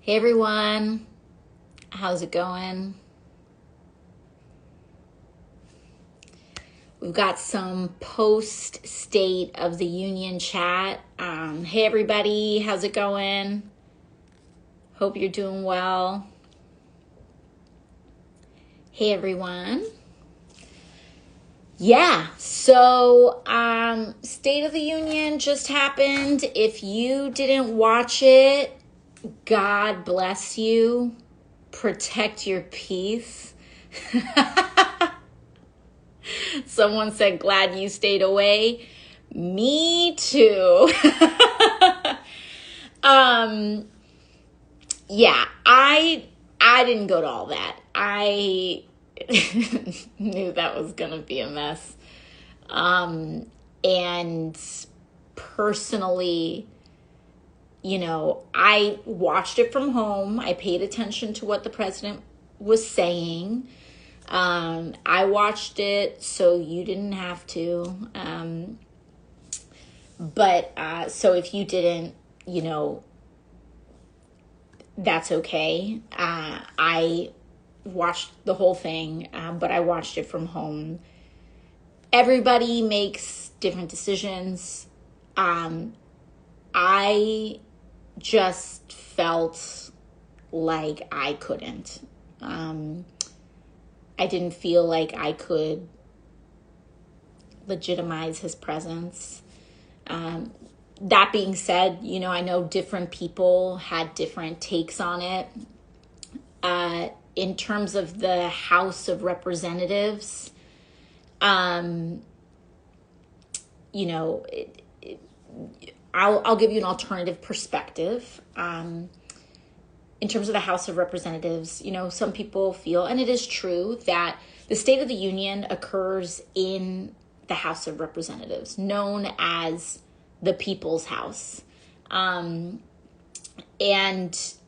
Hey everyone, how's it going? We've got some post State of the Union chat. Hey everybody, how's it going? Hope you're doing well. Hey everyone. Yeah, so State of the Union just happened. If you didn't watch it, God bless you. Protect your peace. Someone said, glad you stayed away. Me too. Yeah, I didn't go to all that. I knew that was going to be a mess. And personally, I watched it from home. I paid attention to what the president was saying. I watched it so you didn't have to. So if you didn't, that's okay. I watched the whole thing, but I watched it from home. Everybody makes different decisions. I just felt like I couldn't. I didn't feel like I could legitimize his presence. That being said, I know different people had different takes on it. In terms of the House of Representatives, I'll give you an alternative perspective. In terms of the House of Representatives, some people feel, and it is true, that the State of the Union occurs in the House of Representatives, known as the People's House. And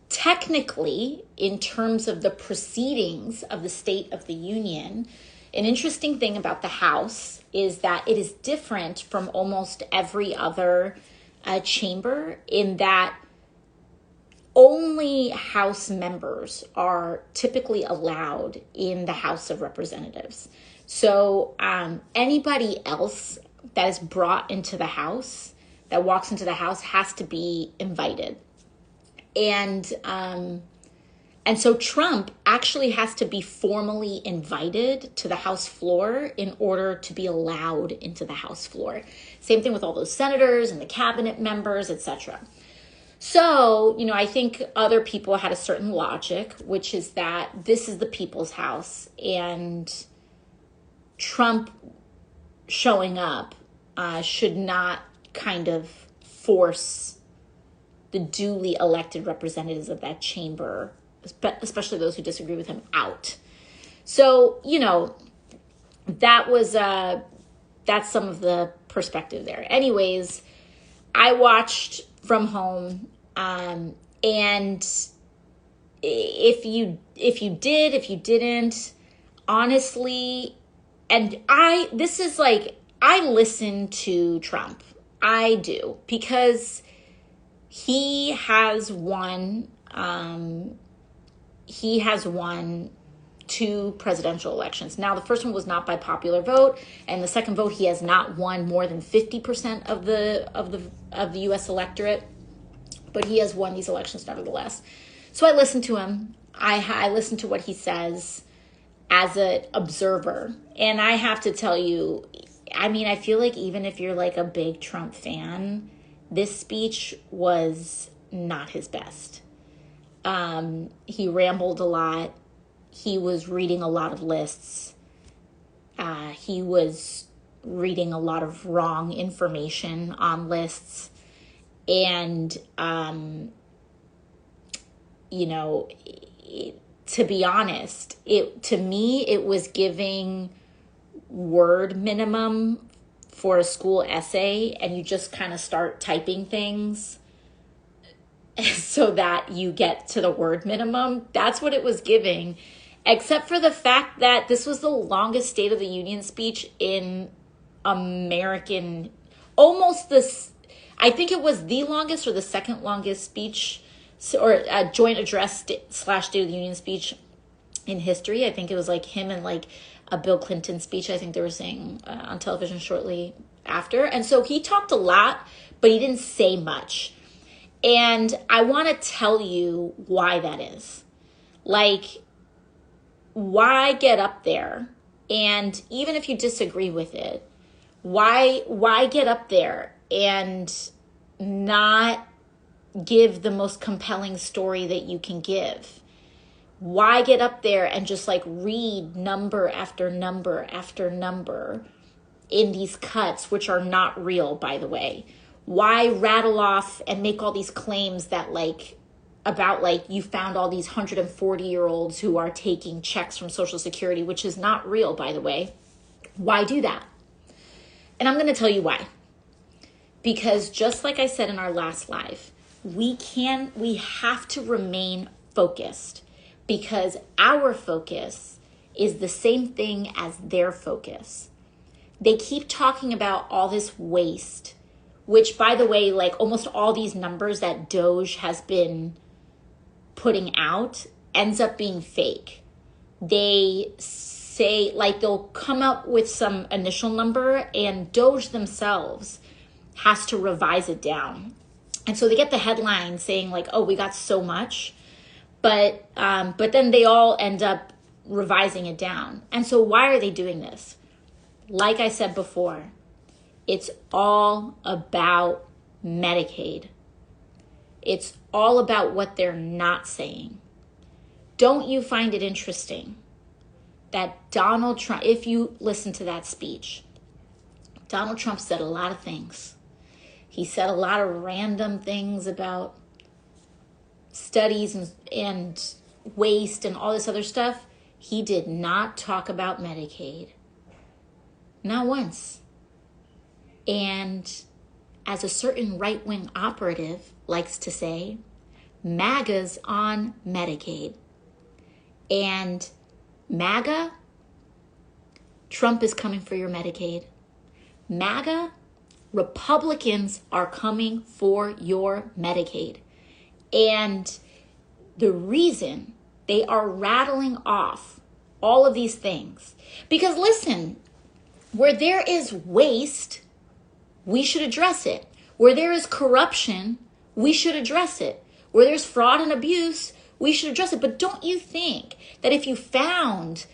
technically, in terms of the proceedings of the State of the Union, an interesting thing about the House is that it is different from almost every other chamber in that only House members are typically allowed in the House of Representatives. So anybody else that is brought into the House, that walks into the House, has to be invited. And so Trump actually has to be formally invited to the House floor in order to be allowed into the House floor. Same thing with all those senators and the cabinet members, etc. So, I think other people had a certain logic, which is that this is the people's house, and Trump showing up should not kind of force the duly elected representatives of that chamber, especially those who disagree with him, out. So, that's some of the perspective there. Anyways, I watched from home, and if you didn't, honestly, and I listen to Trump. I do, because he has won 2 presidential elections. Now, the first one was not by popular vote, and the second vote, he has not won more than 50% of the U.S. electorate, but he has won these elections nevertheless. So I listen to him. I listen to what he says as an observer, and I have to tell you, I feel like even if you're like a big Trump fan, this speech was not his best. He rambled a lot. He was reading a lot of lists. He was reading a lot of wrong information on lists. And, to be honest, to me, it was giving word minimum for a school essay, and you just kind of start typing things so that you get to the word minimum. That's what it was giving, except for the fact that this was the longest State of the Union speech in American, I think it was the longest or the second longest speech or a joint address / State of the Union speech in history. I think it was like him and like a Bill Clinton speech, I think they were saying on television shortly after. And so he talked a lot, but he didn't say much. And I want to tell you why that is. Like, why get up there? And even if you disagree with it, why get up there and not give the most compelling story that you can give? Why get up there and just like read number after number after number in these cuts, which are not real, by the way? Why rattle off and make all these claims that like, about like you found all these 140-year-olds who are taking checks from Social Security, which is not real, by the way? Why do that? And I'm going to tell you why. Because just like I said in our last live, we have to remain focused, because our focus is the same thing as their focus. They keep talking about all this waste, which, by the way, like almost all these numbers that Doge has been putting out ends up being fake. They say, like, they'll come up with some initial number and Doge themselves has to revise it down. And so they get the headline saying like, oh, we got so much. But then they all end up revising it down. And so why are they doing this? Like I said before, it's all about Medicaid. It's all about what they're not saying. Don't you find it interesting that Donald Trump, if you listen to that speech, Donald Trump said a lot of things. He said a lot of random things about studies and waste and all this other stuff. He did not talk about Medicaid. Not once. And as a certain right-wing operative likes to say, MAGA's on Medicaid. And MAGA, Trump is coming for your Medicaid. MAGA, Republicans are coming for your Medicaid. And the reason they are rattling off all of these things, because listen, where there is waste, we should address it. Where there is corruption, we should address it. Where there's fraud and abuse, we should address it. But don't you think that if you found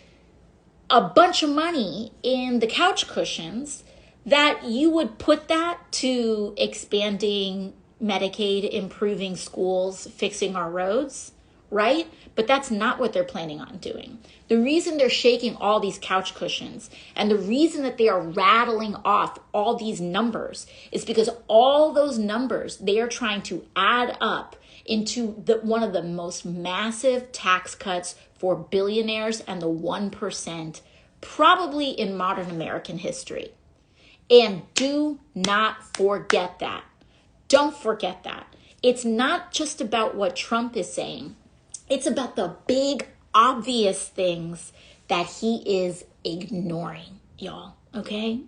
a bunch of money in the couch cushions, that you would put that to expanding Medicaid, improving schools, fixing our roads, right? But that's not what they're planning on doing. The reason they're shaking all these couch cushions and the reason that they are rattling off all these numbers is because all those numbers they are trying to add up into one of the most massive tax cuts for billionaires and the 1%, probably in modern American history. And do not forget that. Don't forget that. It's not just about what Trump is saying. It's about the big, obvious things that he is ignoring, y'all, okay?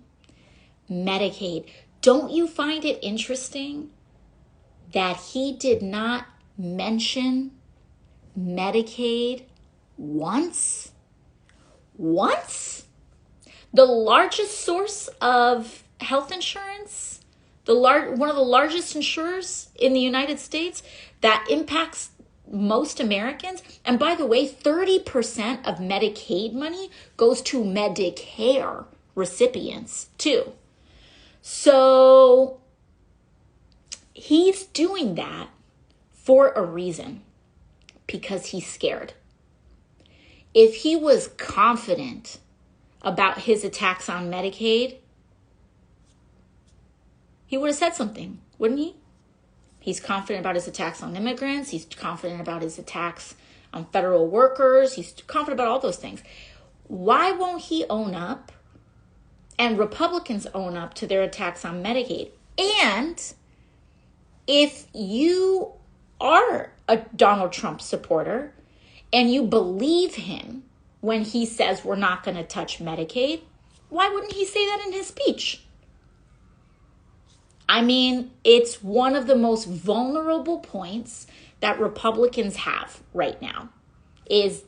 Medicaid. Don't you find it interesting that he did not mention Medicaid once? Once? The largest source of health insurance, one of the largest insurers in the United States that impacts most Americans. And by the way, 30% of Medicaid money goes to Medicare recipients too. So he's doing that for a reason, because he's scared. If he was confident about his attacks on Medicaid, he would have said something, wouldn't he? He's confident about his attacks on immigrants. He's confident about his attacks on federal workers. He's confident about all those things. Why won't he own up and Republicans own up to their attacks on Medicaid? And if you are a Donald Trump supporter and you believe him when he says we're not going to touch Medicaid, why wouldn't he say that in his speech? I mean, it's one of the most vulnerable points that Republicans have right now is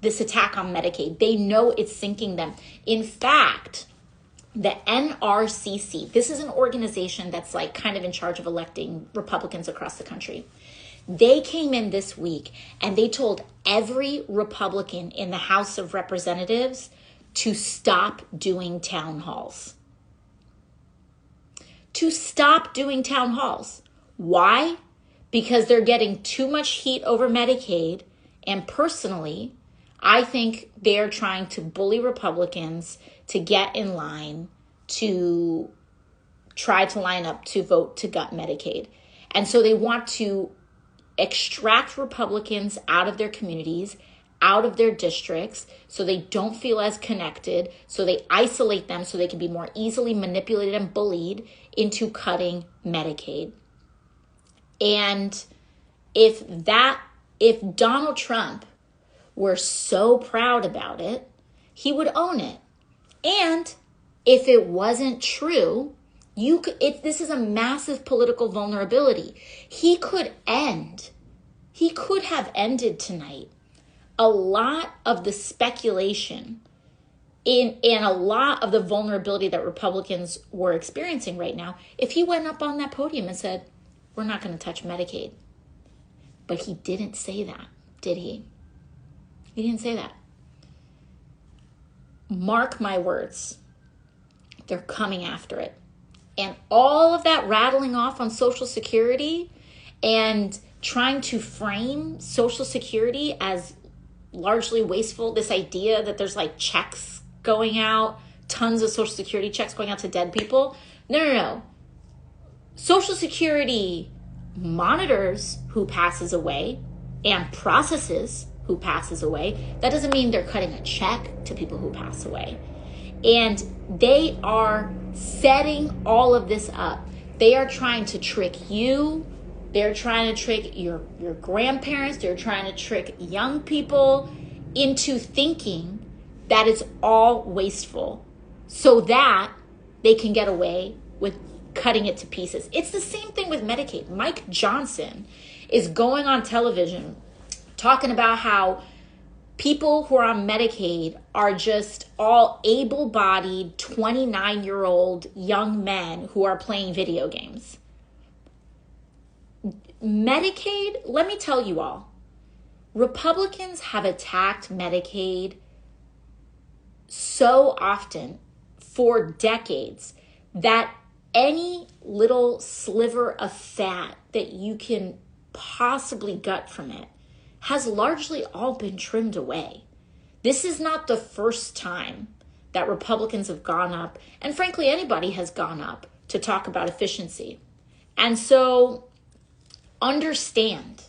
this attack on Medicaid. They know it's sinking them. In fact, the NRCC, this is an organization that's like kind of in charge of electing Republicans across the country. They came in this week and they told every Republican in the House of Representatives to stop doing town halls. To stop doing town halls. Why? Because they're getting too much heat over Medicaid. And personally, I think they're trying to bully Republicans to get in line to try to line up to vote to gut Medicaid. And so they want to extract Republicans out of their communities, out of their districts, so they don't feel as connected, so they isolate them so they can be more easily manipulated and bullied into cutting Medicaid. And if Donald Trump were so proud about it, he would own it. And if it wasn't true, this is a massive political vulnerability. He could have ended tonight a lot of the speculation and a lot of the vulnerability that Republicans were experiencing right now if he went up on that podium and said, we're not going to touch Medicaid. But he didn't say that, did he? He didn't say that. Mark my words. They're coming after it. And all of that rattling off on Social Security and trying to frame Social Security as largely wasteful, this idea that there's like checks going out, tons of Social Security checks going out to dead people. No. Social Security monitors who passes away and processes who passes away. That doesn't mean they're cutting a check to people who pass away. And they are setting all of this up. They are trying to trick you. They're trying to trick your grandparents. They're trying to trick young people into thinking that it's all wasteful so that they can get away with cutting it to pieces. It's the same thing with Medicaid. Mike Johnson is going on television talking about how people who are on Medicaid are just all able-bodied 29-year-old young men who are playing video games. Medicaid, let me tell you all, Republicans have attacked Medicaid so often for decades that any little sliver of fat that you can possibly gut from it has largely all been trimmed away. This is not the first time that Republicans have gone up, and frankly, anybody has gone up to talk about efficiency. And so understand,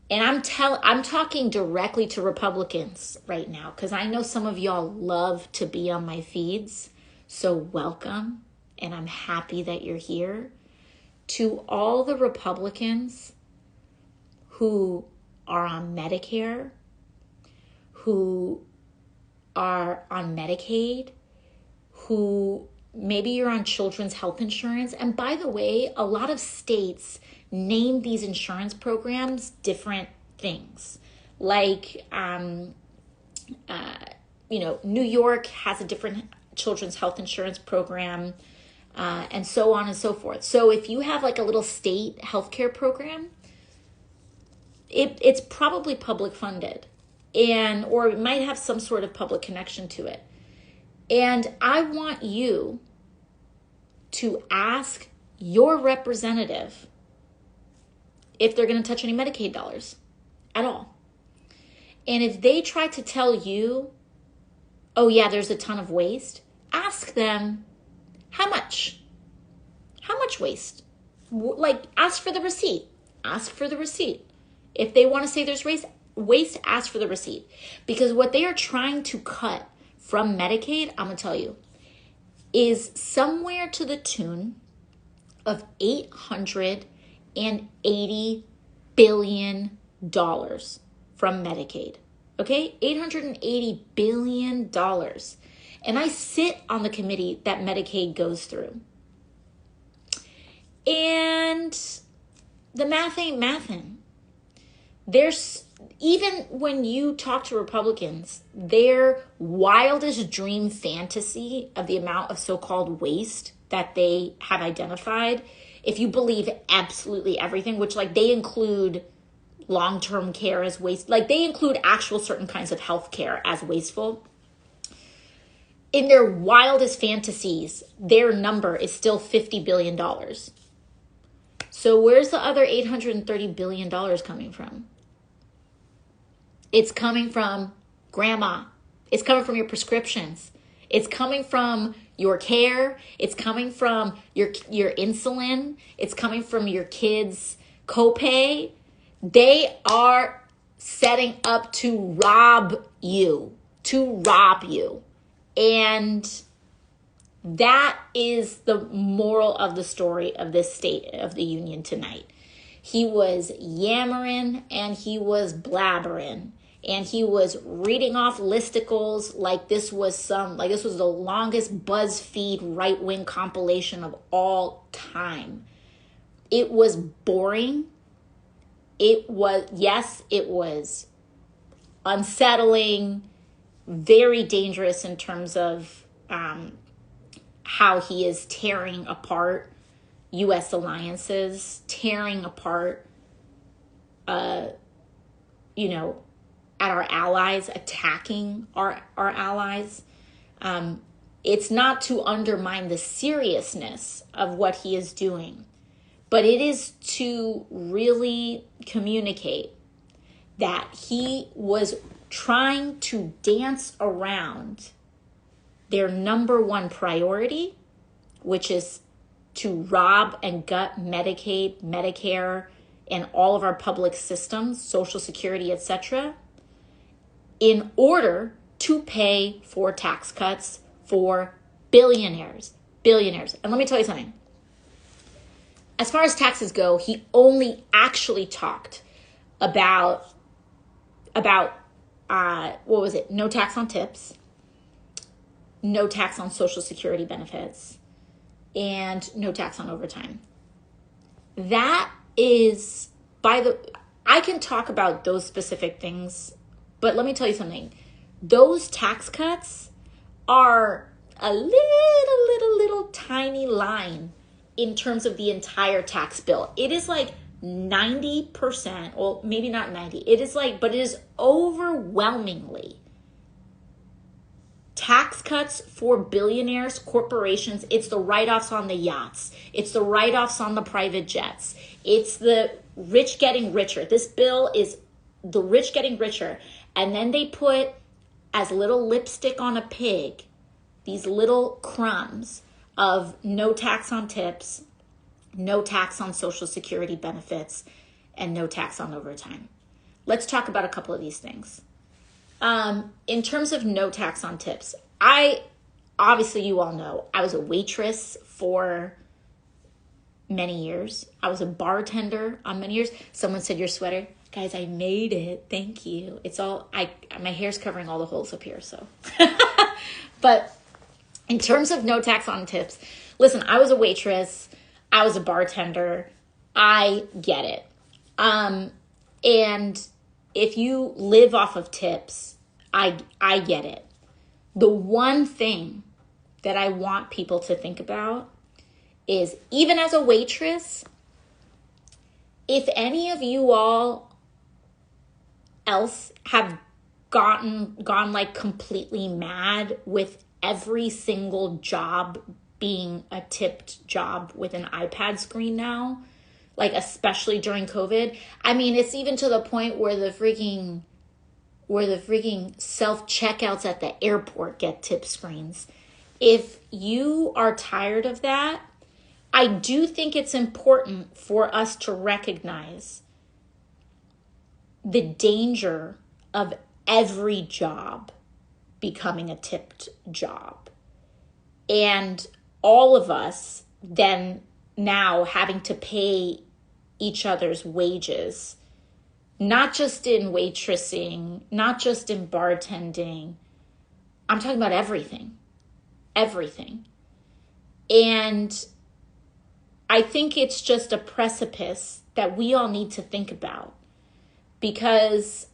and I'm talking directly to Republicans right now, because I know some of y'all love to be on my feeds, so welcome, and I'm happy that you're here. To all the Republicans who are on Medicare, who are on Medicaid, who maybe you're on children's health insurance. And by the way, a lot of states name these insurance programs different things. Like, New York has a different children's health insurance program, and so on and so forth. So if you have like a little state healthcare program, it's probably public funded, or it might have some sort of public connection to it. And I want you to ask your representative if they're going to touch any Medicaid dollars at all. And if they try to tell you, oh yeah, there's a ton of waste, ask them, how much? How much waste? Like, ask for the receipt. Ask for the receipt. If they want to say there's waste, ask for the receipt. Because what they are trying to cut from Medicaid, I'm going to tell you, is somewhere to the tune of $880 billion from Medicaid. Okay? $880 billion. And I sit on the committee that Medicaid goes through. And the math ain't mathin'. There's, even when you talk to Republicans, their wildest dream fantasy of the amount of so-called waste that they have identified, if you believe absolutely everything, which like they include long-term care as waste, like they include actual certain kinds of health care as wasteful. In their wildest fantasies, their number is still $50 billion. So where's the other $830 billion coming from? It's coming from grandma. It's coming from your prescriptions. It's coming from your care. It's coming from your insulin. It's coming from your kids' copay. They are setting up to rob you. And that is the moral of the story of this State of the Union tonight. He was yammering and he was blabbering and he was reading off listicles like this was the longest BuzzFeed right-wing compilation of all time. It was boring. It was unsettling, very dangerous in terms of how he is tearing apart U.S. alliances, tearing apart, at our allies, attacking our allies. It's not to undermine the seriousness of what he is doing, but it is to really communicate that he was trying to dance around their number one priority, which is to rob and gut Medicaid, Medicare, and all of our public systems, Social Security, etc., in order to pay for tax cuts for billionaires. And let me tell you something. As far as taxes go, he only actually talked about no tax on tips, no tax on Social Security benefits, and no tax on overtime. That is, I can talk about those specific things, but let me tell you something. Those tax cuts are a little tiny line in terms of the entire tax bill. It is like 90%, well, maybe not 90. But it is overwhelmingly tax cuts for billionaires, corporations. It's the write-offs on the yachts. It's the write-offs on the private jets. It's the rich getting richer. This bill is the rich getting richer. And then they put, as little lipstick on a pig, these little crumbs of no tax on tips, no tax on Social Security benefits, and no tax on overtime. Let's talk about a couple of these things. In terms of no tax on tips, obviously you all know, I was a waitress for many years. I was a bartender on many years. Someone said, your sweater, guys, I made it. Thank you. It's all, my hair's covering all the holes up here, so. But in terms of no tax on tips, listen, I was a waitress. I was a bartender. I get it. And if you live off of tips, I get it. The one thing that I want people to think about is, even as a waitress, if any of you all else have gone like completely mad with every single job being a tipped job with an iPad screen now, like especially during COVID. I mean, it's even to the point where the freaking self-checkouts at the airport get tip screens. If you are tired of that, I do think it's important for us to recognize the danger of every job becoming a tipped job. And all of us then now having to pay each other's wages, not just in waitressing, not just in bartending. I'm talking about everything. And I think it's just a precipice that we all need to think about, because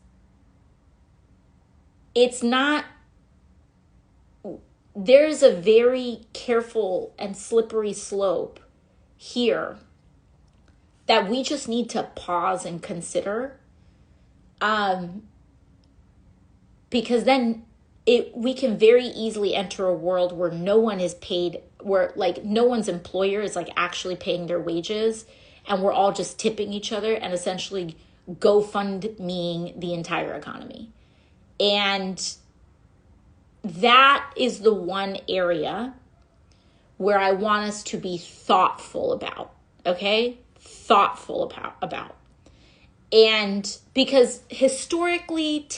it's not, there's a very careful and slippery slope here that we just need to pause and consider, because then we can very easily enter a world where no one is paid, where like no one's employer is like actually paying their wages, and we're all just tipping each other and essentially GoFundMeing the entire economy. And that is the one area where I want us to be thoughtful about, okay? Thoughtful about. And because historically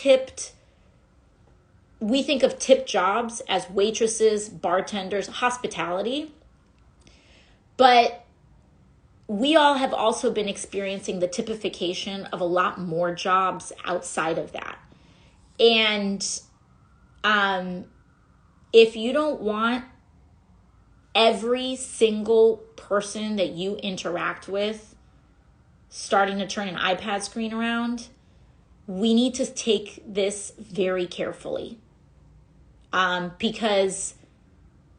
we think of tip jobs as waitresses, bartenders, hospitality, but we all have also been experiencing the typification of a lot more jobs outside of that. And if you don't want every single person that you interact with starting to turn an iPad screen around, we need to take this very carefully, because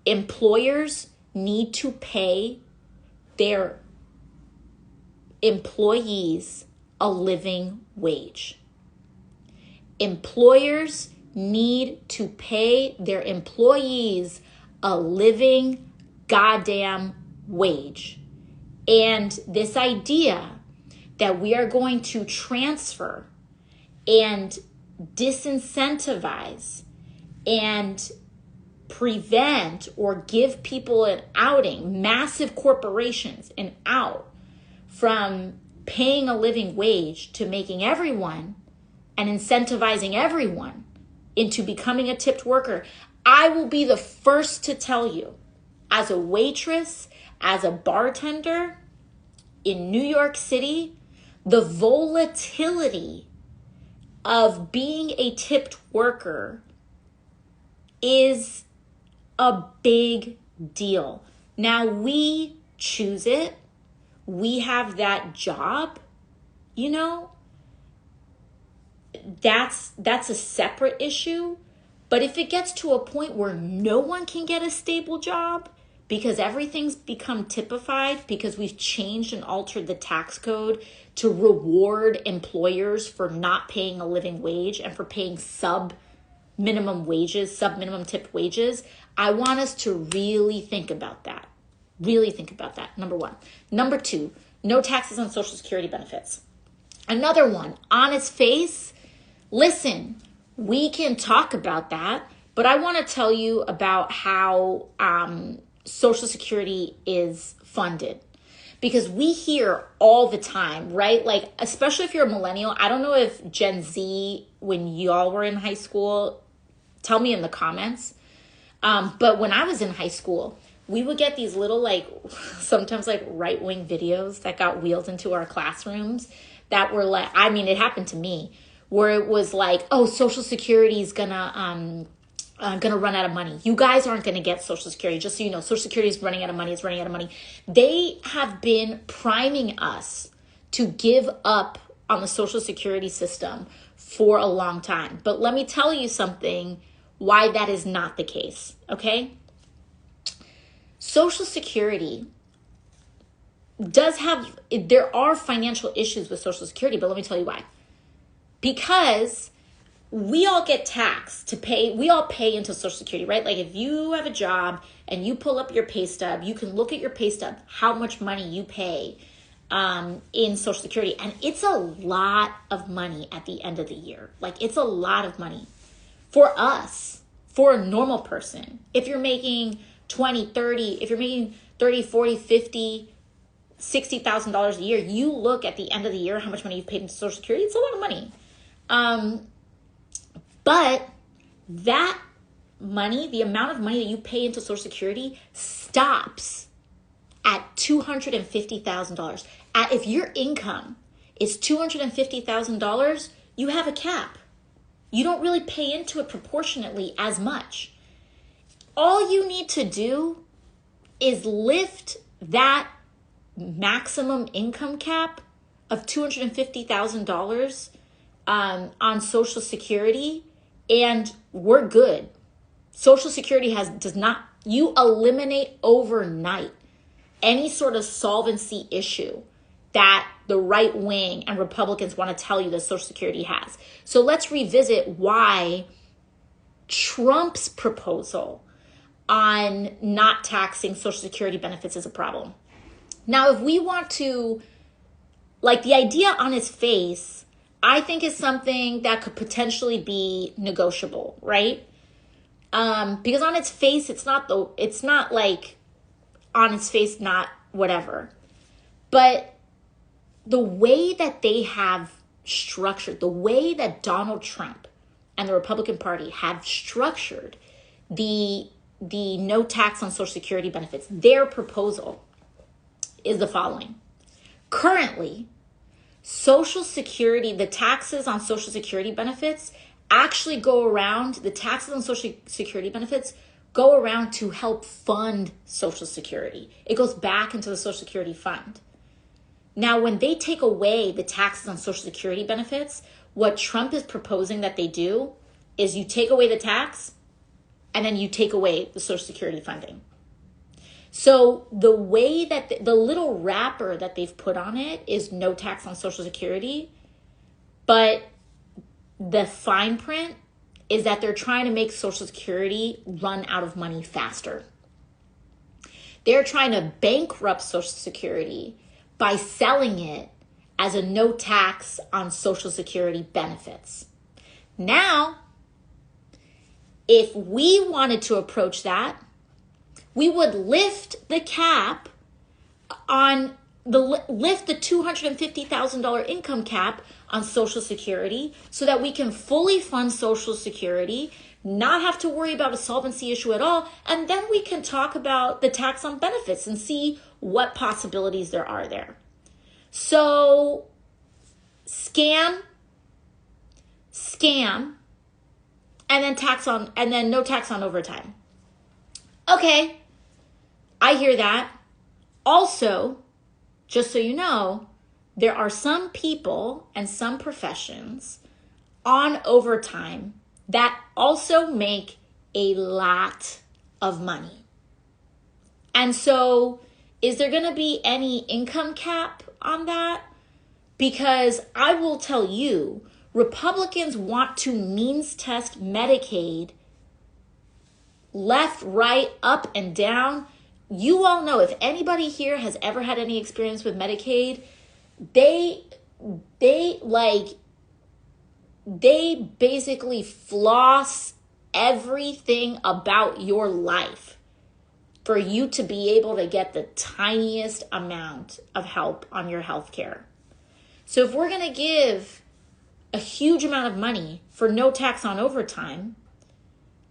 employers need to pay their employees a living wage. Employers need to pay their employees a living goddamn wage. And this idea that we are going to transfer and disincentivize and prevent or give people an outing, massive corporations an out from paying a living wage to making everyone and incentivizing everyone into becoming a tipped worker. I will be the first to tell you, as a waitress, as a bartender in New York City, the volatility of being a tipped worker is a big deal. Now, we choose it. We have that job, you know. That's a separate issue. But if it gets to a point where no one can get a stable job because everything's become typified, because we've changed and altered the tax code to reward employers for not paying a living wage and for paying sub-minimum tipped wages, I want us to really think about that. Really think about that, number one. Number two, no taxes on Social Security benefits. Another one, on its face, listen, we can talk about that, but I want to tell you about how Social Security is funded. Because we hear all the time, right? Like, especially if you're a millennial. I don't know if Gen Z, when y'all were in high school, tell me in the comments. But when I was in high school, we would get these little, like, sometimes like right-wing videos that got wheeled into our classrooms that were like, I mean, it happened to me, where it was like, oh, Social Security is gonna run out of money. You guys aren't gonna get Social Security. Just so you know, Social Security is running out of money. It's running out of money. They have been priming us to give up on the Social Security system for a long time. But let me tell you something, why that is not the case, okay? Social Security there are financial issues with Social Security, but let me tell you why. Because we all get taxed we all pay into Social Security, right? Like, if you have a job and you pull up your pay stub, you can look at your pay stub, how much money you pay in Social Security. And it's a lot of money at the end of the year. Like, it's a lot of money for us, for a normal person. If you're making 20, 30, if you're making 30, 40, 50, $60,000 a year, you look at the end of the year, how much money you've paid into Social Security. It's a lot of money. But that money, the amount of money that you pay into Social Security, stops at $250,000. If your income is $250,000, you have a cap. You don't really pay into it proportionately as much. All you need to do is lift that maximum income cap of $250,000 on Social Security, and we're good. Social Security you eliminate overnight any sort of solvency issue that the right wing and Republicans want to tell you that Social Security has. So let's revisit why Trump's proposal on not taxing Social Security benefits is a problem. Now, if we want to, like, the idea on its face, I think is something that could potentially be negotiable, right? Because on its face, it's not like on its face, not whatever. But the way that they have structured, the way that Donald Trump and the Republican Party have structured the no tax on Social Security benefits, their proposal is the following. Currently, Social Security, the taxes on Social Security benefits actually go around, the taxes on Social Security benefits go around to help fund Social Security. It goes back into the Social Security fund. Now, when they take away the taxes on Social Security benefits, what Trump is proposing that they do is you take away the tax and then you take away the Social Security funding. So the way that the little wrapper that they've put on it is no tax on Social Security, but the fine print is that they're trying to make Social Security run out of money faster. They're trying to bankrupt Social Security by selling it as a no tax on Social Security benefits. Now, if we wanted to approach that, we would lift the cap on lift the $250,000 income cap on Social Security so that we can fully fund Social Security, not have to worry about a solvency issue at all, and then we can talk about the tax on benefits and see what possibilities there are there. So scam, and then no tax on overtime. Okay, I hear that. Also, just so you know, there are some people and some professions on overtime that also make a lot of money. And so is there going to be any income cap on that? Because I will tell you, Republicans want to means test Medicaid left, right, up, and down. You all know, if anybody here has ever had any experience with Medicaid, they basically floss everything about your life for you to be able to get the tiniest amount of help on your health care. So if we're going to give a huge amount of money for no tax on overtime,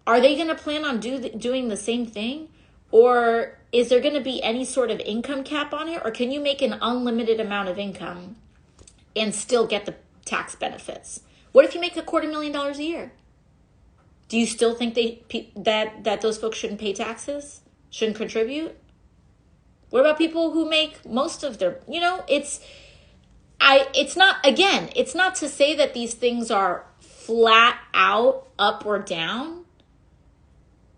are they going to plan on doing the same thing? Or is there going to be any sort of income cap on it? Or can you make an unlimited amount of income and still get the tax benefits? What if you make $250,000 a year? Do you still think that those folks shouldn't pay taxes? Shouldn't contribute? What about people who make most of their, it's not to say that these things are flat out up or down.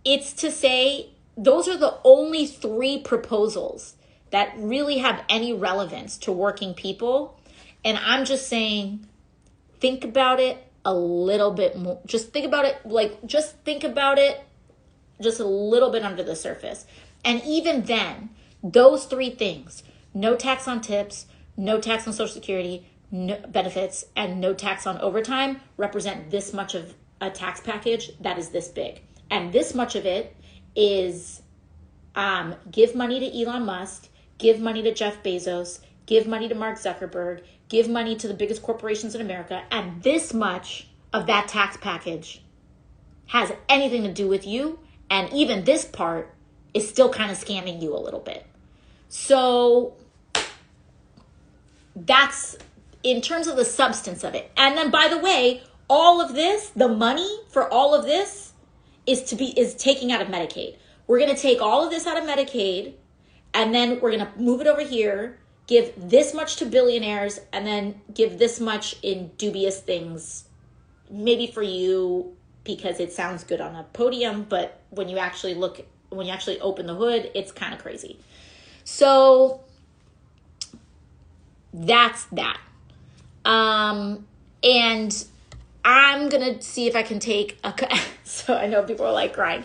It's to say those are the only three proposals that really have any relevance to working people. And I'm just saying, think about it a little bit more. Just think about it just a little bit under the surface. And even then, those three things, no tax on tips, no tax on Social Security, no benefits, and no tax on overtime, represent this much of a tax package that is this big. And this much of it is give money to Elon Musk, give money to Jeff Bezos, give money to Mark Zuckerberg, give money to the biggest corporations in America, and this much of that tax package has anything to do with you, and even this part is still kind of scamming you a little bit. So that's in terms of the substance of it. And then, by the way, all of this, the money for all of this is taking out of Medicaid. We're going to take all of this out of Medicaid, And then we're going to move it over here, give this much to billionaires, and then give this much in dubious things, maybe for you because it sounds good on a podium, but when you actually open the hood, it's kind of crazy. So that's that. And I'm going to see if I can take so I know people are like crying,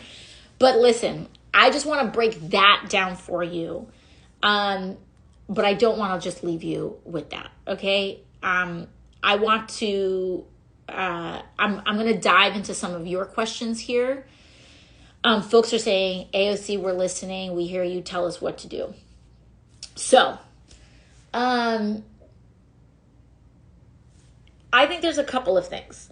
but listen, I just want to break that down for you. But I don't want to just leave you with that. Okay. I want to, I'm going to dive into some of your questions here. Folks are saying, AOC, we're listening. We hear you. Tell us what to do. So, I think there's a couple of things.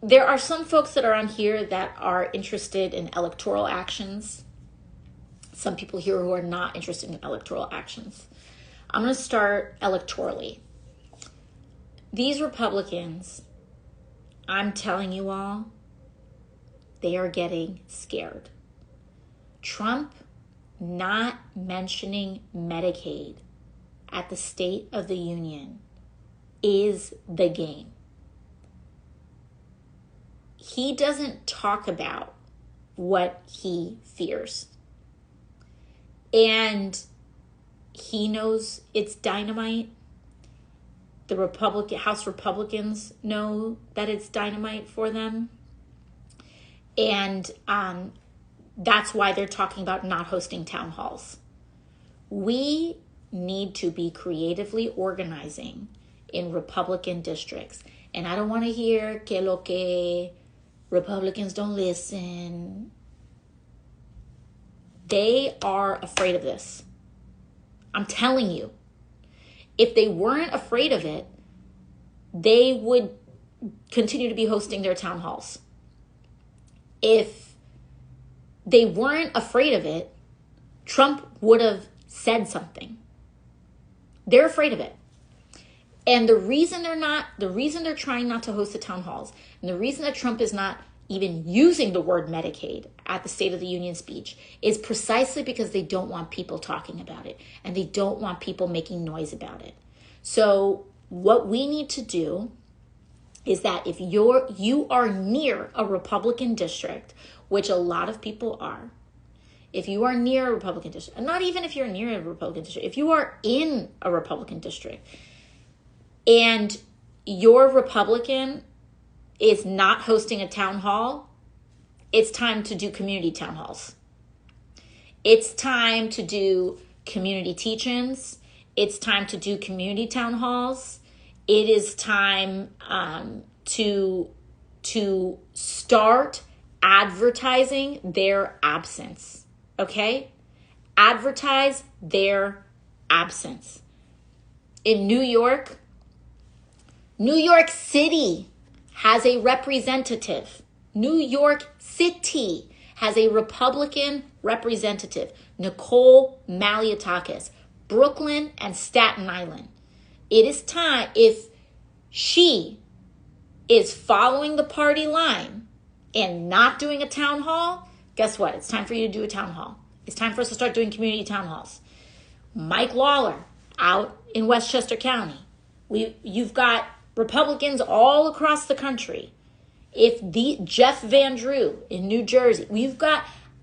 There are some folks that are on here that are interested in electoral actions. Some people here who are not interested in electoral actions. I'm going to start electorally. These Republicans, I'm telling you all, they are getting scared. Trump not mentioning Medicaid at the State of the Union is the game. He doesn't talk about what he fears. And he knows it's dynamite. The House Republicans know that it's dynamite for them. And that's why they're talking about not hosting town halls. We need to be creatively organizing in Republican districts. And I don't want to hear que lo que Republicans don't listen. They are afraid of this. I'm telling you. If they weren't afraid of it, they would continue to be hosting their town halls. If they weren't afraid of it, Trump would have said something. They're afraid of it. And the reason they're trying not to host the town halls, and the reason that Trump is not even using the word Medicaid at the State of the Union speech is precisely because they don't want people talking about it and they don't want people making noise about it. So what we need to do is that if you are near a Republican district, which a lot of people are, if you are near a Republican district, and not even if you're near a Republican district, if you are in a Republican district and your Republican is not hosting a town hall, it's time to do community town halls. It's time to do community teach-ins. It's time to do community town halls. It is time to start advertising their absence. Okay? Advertise their absence. In New York City has a representative. New York City has a Republican representative, Nicole Malliotakis. Brooklyn and Staten Island. It is time, if she is following the party line and not doing a town hall, guess what? It's time for you to do a town hall. It's time for us to start doing community town halls. Mike Lawler out in Westchester County. You've got Republicans all across the country. Jeff Van Drew in New Jersey,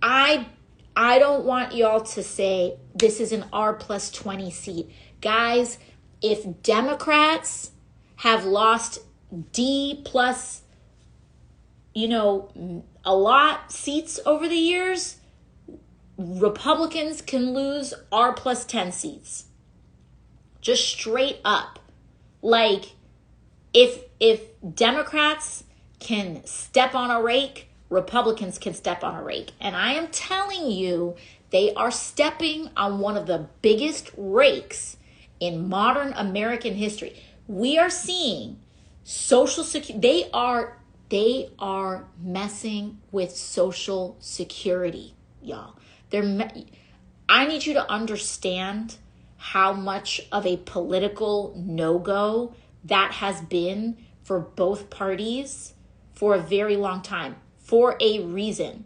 I don't want y'all to say this is an R+20 seat. Guys, if Democrats have lost D+, a lot seats over the years, Republicans can lose R+10 seats. Just straight up. Like, if Democrats can step on a rake, Republicans can step on a rake. And I am telling you, they are stepping on one of the biggest rakes in modern American history. We are seeing Social Security. They are messing with Social Security, y'all. I need you to understand how much of a political no-go that has been for both parties for a very long time. For a reason,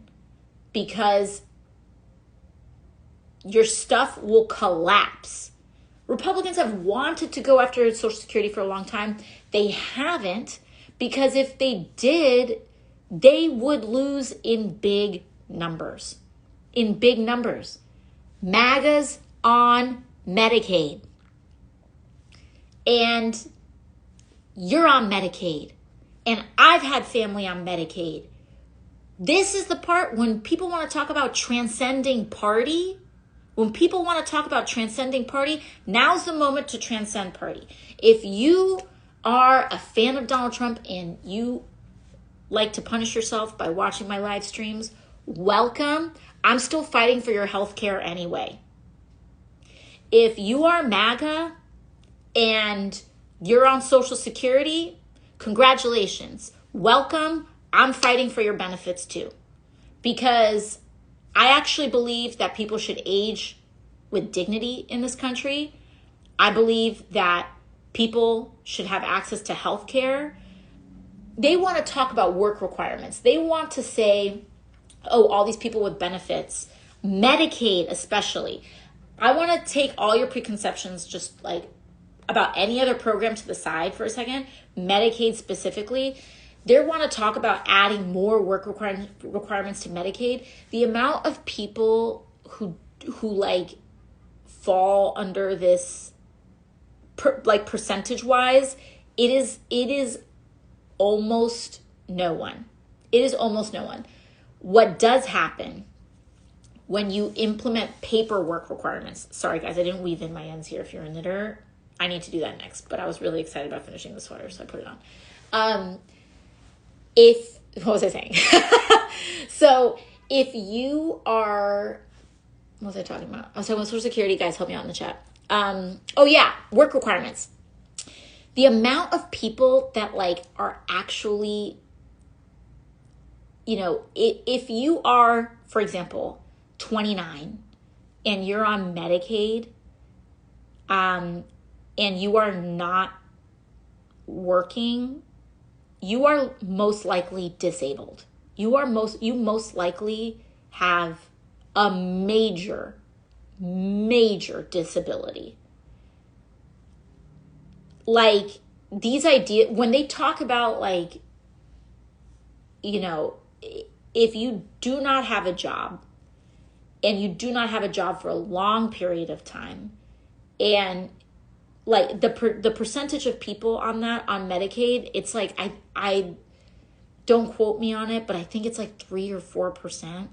because your stuff will collapse. Republicans have wanted to go after Social Security for a long time. They haven't, because if they did, they would lose in big numbers. In big numbers. MAGA's on Medicaid. And you're on Medicaid. And I've had family on Medicaid. This is the part when people want to talk about transcending party. When people want to talk about transcending party, now's the moment to transcend party. If you are a fan of Donald Trump and you like to punish yourself by watching my live streams, welcome. I'm still fighting for your health care anyway. If you are MAGA and you're on Social Security, congratulations. Welcome. I'm fighting for your benefits too. Because I actually believe that people should age with dignity in this country. I believe that people should have access to health care. They want to talk about work requirements. They want to say, oh, all these people with benefits, Medicaid especially. I want to take all your preconceptions just like about any other program to the side for a second. Medicaid specifically. They want to talk about adding more work requirements to Medicaid. The amount of people who like fall under this, like percentage wise, it is almost no one. It is almost no one. What does happen when you implement paperwork requirements? Sorry guys, I didn't weave in my ends here. If you're a knitter, I need to do that next. But I was really excited about finishing the sweater, so I put it on. What was I saying? So if you are, what was I talking about? I was talking about Social Security. Guys, help me out in the chat. Work requirements. The amount of people that like are actually, if you are, for example, 29 and you're on Medicaid, and you are not working, you are most likely disabled. You most likely have a major disability. Like these ideas, when they talk about like, if you do not have a job and you do not have a job for a long period of time, and like the percentage of people on Medicaid, it's like, I don't quote me on it, but I think it's like 3 or 4%.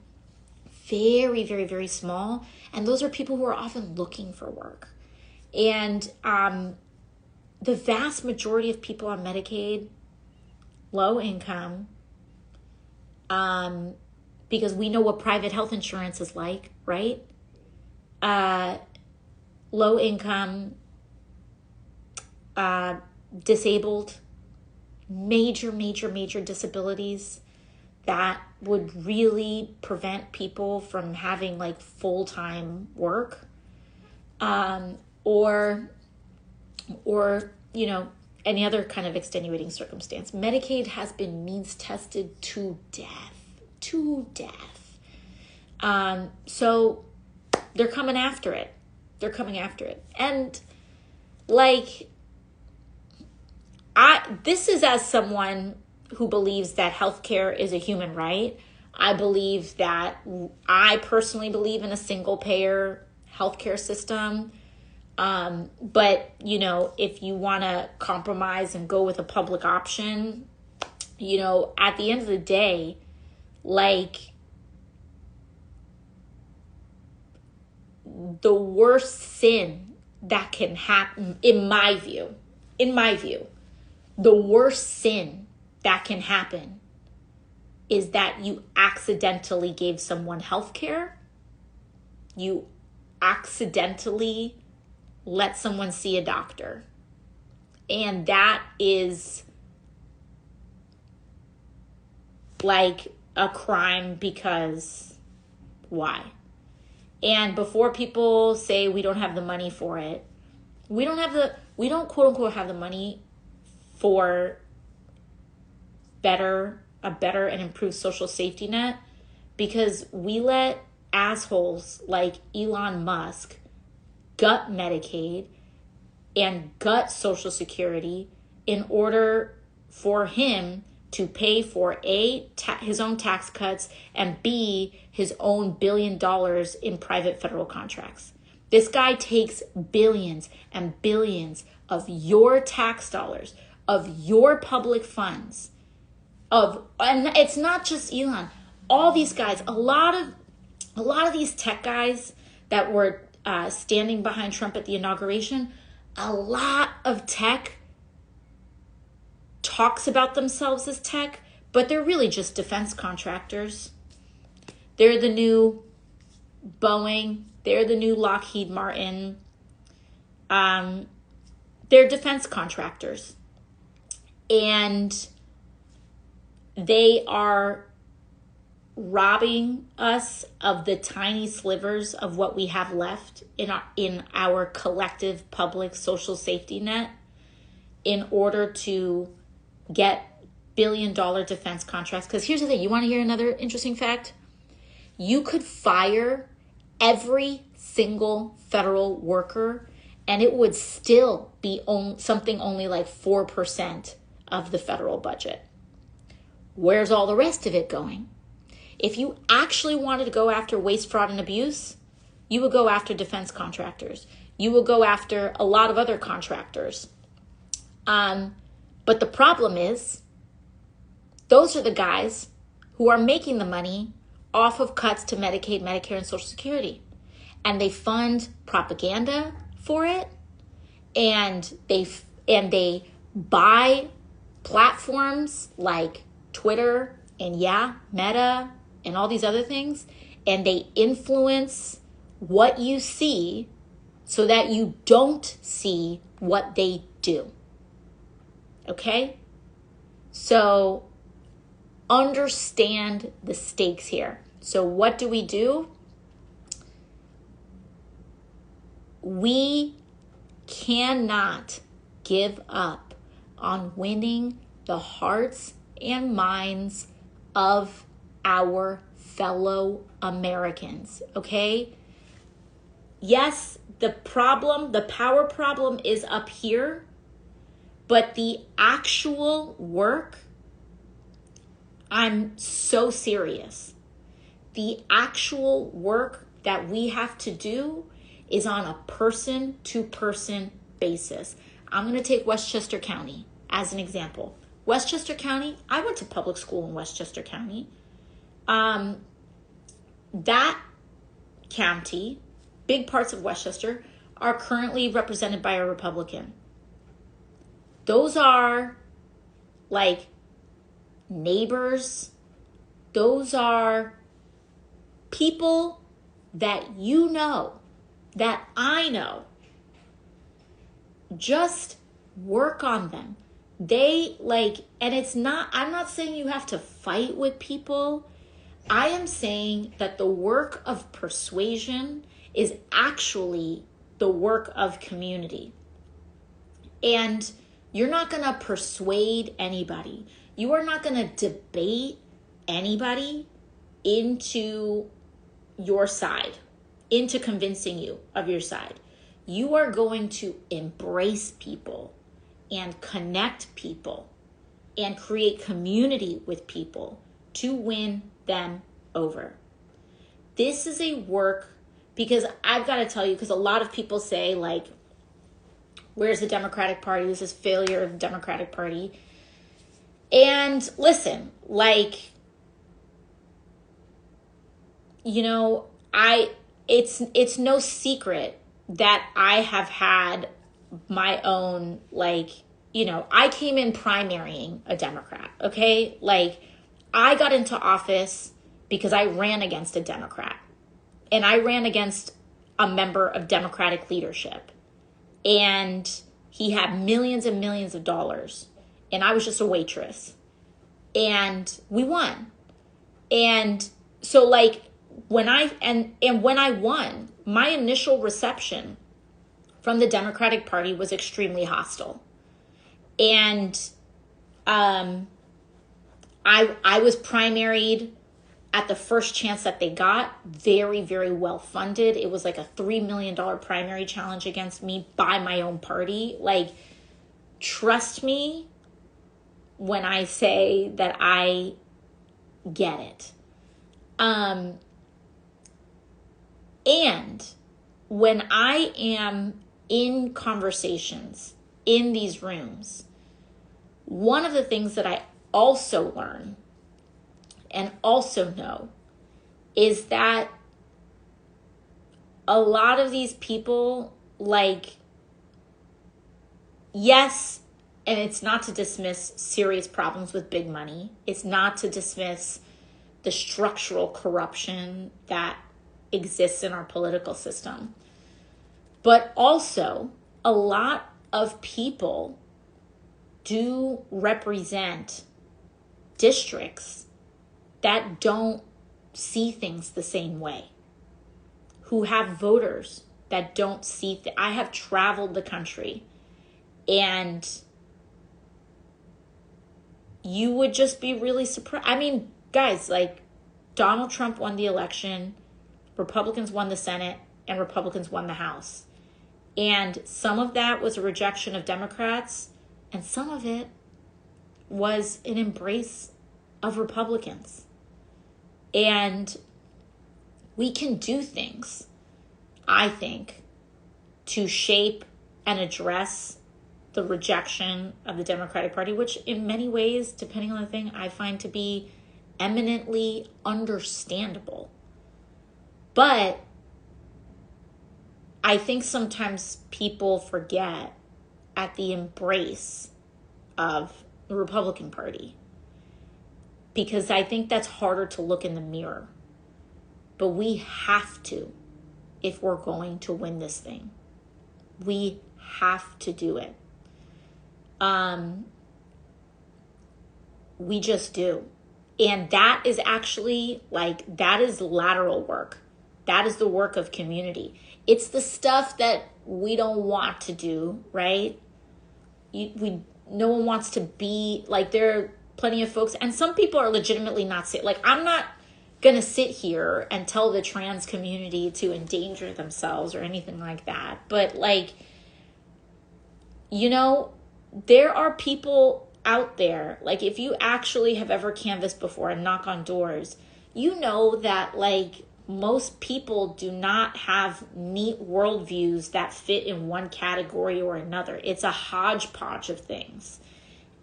Very, very, very small. And those are people who are often looking for work. And the vast majority of people on Medicaid, low income, because we know what private health insurance is like, right? Low income, disabled, major disabilities that would really prevent people from having like full-time work, or any other kind of extenuating circumstance. Medicaid has been means tested to death. So they're coming after it. And like, this is as someone who believes that healthcare is a human right. I personally believe in a single payer healthcare system. But if you want to compromise and go with a public option, at the end of the day, like, the worst sin that can happen, in my view, the worst sin that can happen is that you accidentally gave someone health care. You accidentally let someone see a doctor. And that is like a crime, because why? And before people say we don't have the money for it, we don't quote unquote have the money for a better and improved social safety net, because we let assholes like Elon Musk gut Medicaid and gut Social Security in order for him to pay for A, his own tax cuts, and B, his own $1 billion in private federal contracts. This guy takes billions and billions of your tax dollars, of your public funds, and it's not just Elon. All these guys, a lot of these tech guys that were standing behind Trump at the inauguration, a lot of tech talks about themselves as tech, but they're really just defense contractors. They're the new Boeing. They're the new Lockheed Martin. They're defense contractors. And they are robbing us of the tiny slivers of what we have left in our collective public social safety net in order to get $1 billion defense contracts. Because here's the thing. You want to hear another interesting fact? You could fire every single federal worker and it would still be something only like 4% of the federal budget. Where's all the rest of it going? If you actually wanted to go after waste, fraud, and abuse, you would go after defense contractors. You would go after a lot of other contractors. But the problem is, those are the guys who are making the money off of cuts to Medicaid, Medicare, and Social Security. And they fund propaganda for it. And they buy platforms like Twitter and Meta and all these other things. And they influence what you see so that you don't see what they do. Okay? So understand the stakes here. So what do? We cannot give up on winning the hearts and minds of our fellow Americans, okay? Yes, the power problem is up here, but the actual work, I'm so serious. The actual work that we have to do is on a person-to-person basis. I'm going to take Westchester County as an example. Westchester County, I went to public school in Westchester County. That county, big parts of Westchester, are currently represented by a Republican. Those are like neighbors. Those are people that you know, that I know. Just work on them. And I'm not saying you have to fight with people. I am saying that the work of persuasion is actually the work of community. And you're not going to persuade anybody. You are not going to debate anybody into your side, into convincing you of your side. You are going to embrace people and connect people and create community with people to win them over. This is a work, because I've got to tell you, because a lot of people say, like, where's the Democratic Party? This is failure of the Democratic Party. And listen, like, you know, it's no secret that I have had my own, like, you know, I came in primarying a Democrat, okay? Like, I got into office because I ran against a Democrat. And I ran against a member of Democratic leadership. And he had millions and millions of dollars. And I was just a waitress. And we won. And so, like, when I won, my initial reception from the Democratic Party was extremely hostile. And I was primaried at the first chance that they got, very, very well funded. It was like a $3 million primary challenge against me by my own party. Like, trust me when I say that I get it. And when I am in conversations in these rooms, one of the things that I also learn and also know is that a lot of these people, like, yes, and it's not to dismiss serious problems with big money. It's not to dismiss the structural corruption that exists in our political system. But also, a lot of people do represent districts that don't see things the same way, who have voters that don't see I have traveled the country, and you would just be really surprised. I mean, guys, like, Donald Trump won the election, Republicans won the Senate, and Republicans won the House. And some of that was a rejection of Democrats, and some of it was an embrace of Republicans. And we can do things, I think, to shape and address the rejection of the Democratic Party, which in many ways, depending on the thing, I find to be eminently understandable. But I think sometimes people forget at the embrace of the Republican Party, because I think that's harder to look in the mirror. But we have to, if we're going to win this thing. We have to do it. We just do. And that is actually, like, that is lateral work. That is the work of community. It's the stuff that we don't want to do, right? No one wants to be, like, there are plenty of folks, and some people are legitimately not sick. Like, I'm not going to sit here and tell the trans community to endanger themselves or anything like that. But, like, you know, there are people out there, like, if you actually have ever canvassed before and knock on doors, you know that, like, most people do not have neat worldviews that fit in one category or another. It's a hodgepodge of things.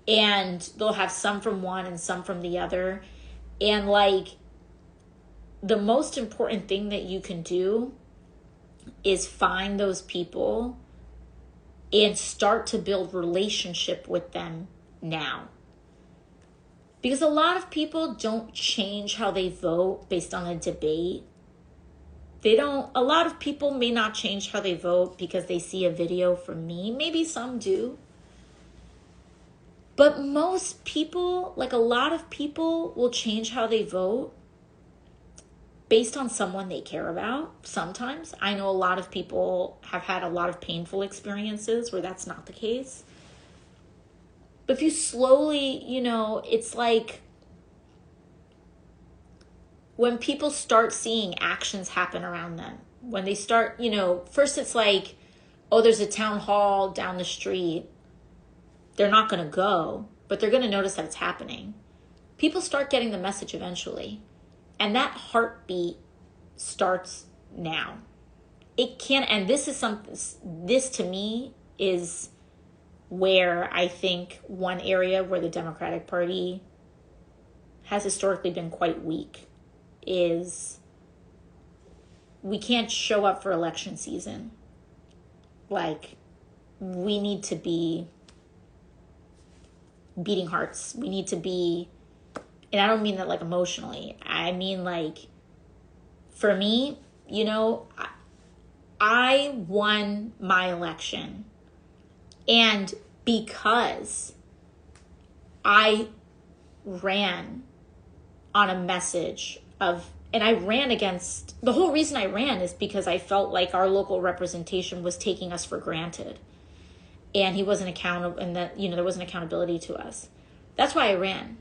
And they'll have some from one and some from the other. And, like, the most important thing that you can do is find those people and start to build relationship with them now. Because a lot of people don't change how they vote based on a debate. A lot of people may not change how they vote because they see a video from me. Maybe some do. But most people, like, a lot of people will change how they vote based on someone they care about. Sometimes. I know a lot of people have had a lot of painful experiences where that's not the case. But if you slowly, you know, it's like when people start seeing actions happen around them, when they start, you know, first it's like, oh, there's a town hall down the street. They're not going to go, but they're going to notice that it's happening. People start getting the message eventually. And that heartbeat starts now. It can, and this to me is where I think one area where the Democratic Party has historically been quite weak is we can't show up for election season. Like, we need to be beating hearts. We need to be, and I don't mean that like emotionally. I mean, like, for me, you know, I won my election. And because I ran on a message of, and I ran against, the whole reason I ran is because I felt like our local representation was taking us for granted. And he wasn't accountable, and that, you know, there wasn't accountability to us. That's why I ran.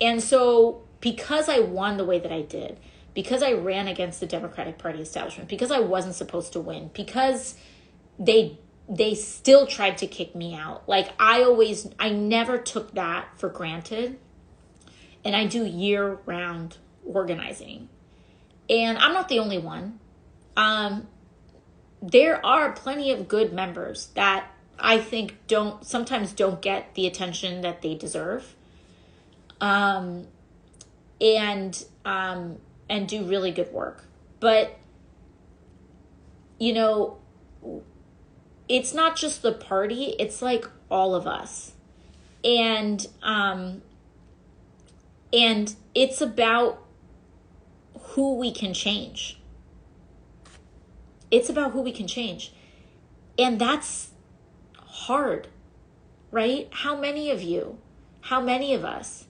And so because I won the way that I did, because I ran against the Democratic Party establishment, because I wasn't supposed to win, because they still tried to kick me out. Like, I never took that for granted. And I do year-round organizing. And I'm not the only one. There are plenty of good members that I think sometimes don't get the attention that they deserve. And do really good work. But, you know, it's not just the party, it's like all of us. And it's about who we can change. It's about who we can change. And that's hard, right? How many of us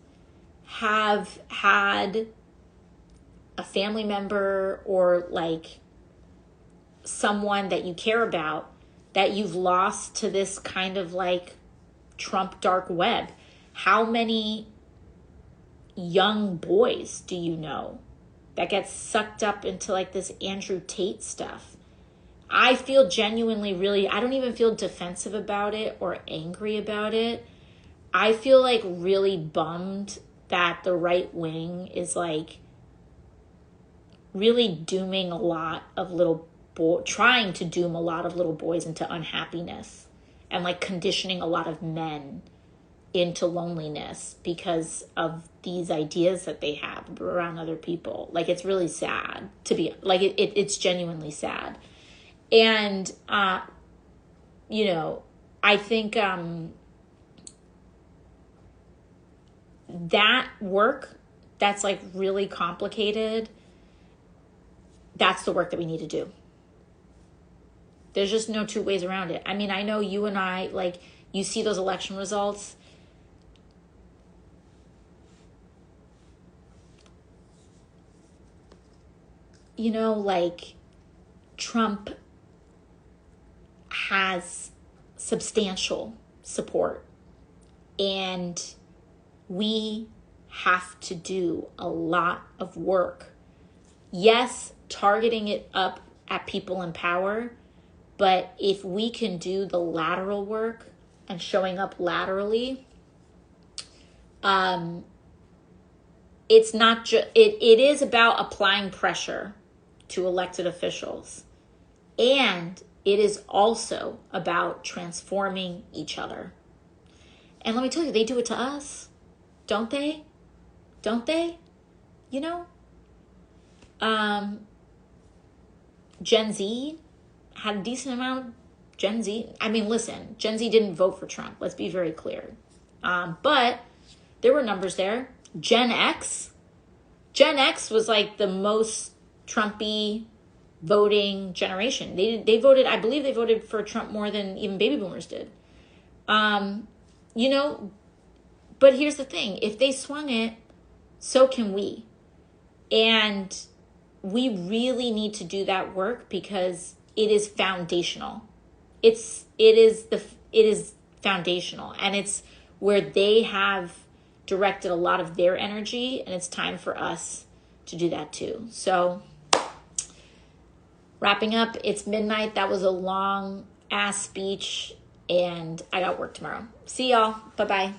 have had a family member or like someone that you care about that you've lost to this kind of like Trump dark web? How many young boys do you know that get sucked up into like this Andrew Tate stuff? I feel genuinely I don't even feel defensive about it or angry about it. I feel like really bummed that the right wing is like really dooming a lot of trying to doom a lot of little boys into unhappiness and like conditioning a lot of men into loneliness because of these ideas that they have around other people. Like, it's really sad to be like, it's genuinely sad. And, you know, I think, that work that's like really complicated, that's the work that we need to do. There's just no two ways around it. I mean, I know you and I, like, you see those election results. You know, like, Trump has substantial support. And we have to do a lot of work. Yes, targeting it up at people in power. But if we can do the lateral work and showing up laterally, it's not just, it is about applying pressure to elected officials. And it is also about transforming each other. And let me tell you, they do it to us. Don't they? Don't they? You know? Gen Z had a decent amount of Gen Z. I mean, listen, Gen Z didn't vote for Trump. Let's be very clear. But there were numbers there. Gen X was like the most Trumpy voting generation. They voted, I believe they voted for Trump more than even baby boomers did. You know, but here's the thing. If they swung it, so can we. And we really need to do that work because it is foundational. It is foundational, and it's where they have directed a lot of their energy, and it's time for us to do that too. So, wrapping up, it's midnight. That was a long ass speech, and I got work tomorrow. See y'all. Bye-bye.